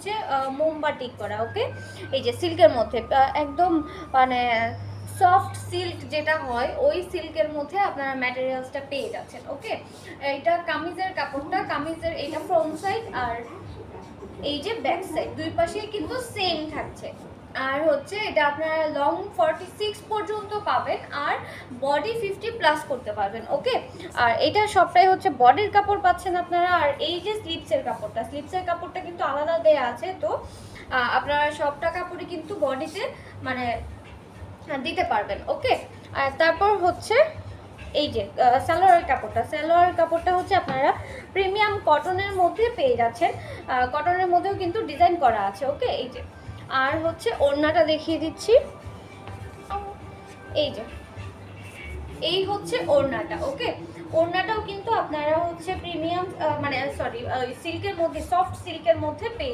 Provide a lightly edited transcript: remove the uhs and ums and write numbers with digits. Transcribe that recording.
হচ্ছে মোমবাটিক করা। ওকে, এই যে সিল্কের মধ্যে একদম মানে সফট সিল্ক যেটা হয় ওই সিল্কের মধ্যে আপনারা ম্যাটেরিয়ালসটা পেয়ে যাচ্ছেন। ওকে, এইটা কামিজের কাপড়টা, কামিজের এইটা ফ্রন্ট সাইড আর এই যে ব্যাক সাইড দুই পাশেই কিন্তু সেম থাকছে। আর হচ্ছে এটা আপনারা লং 46 পর্যন্ত পাবেন আর বডি 50+ করতে পারবেন। ওকে, আর এটা সবটাই হচ্ছে বডির কাপড় পাচ্ছেন আপনারা। আর এই যে স্লিপসের কাপড়টা কিন্তু আলাদা দেয়া আছে, তো আপনারা সবটা কাপড়ই কিন্তু বডিতে মানে দিতে পারবেন। ওকে, আর তারপর হচ্ছে এই যে সালোয়ারের কাপড়টা হচ্ছে আপনারা প্রিমিয়াম কটনের মধ্যে পেয়ে যাচ্ছেন। কটনের মধ্যেও কিন্তু ডিজাইন করা আছে। ওকে, এই যে আর হচ্ছে ওড়নাটা দেখিয়ে দিচ্ছি। এই যে এই হচ্ছে ওড়নাটা। ওকে, ওড়নাটাও কিন্তু আপনারা হচ্ছে প্রিমিয়াম মানে সরি সিল্কের মধ্যে, সফট সিল্কের মধ্যে পেয়ে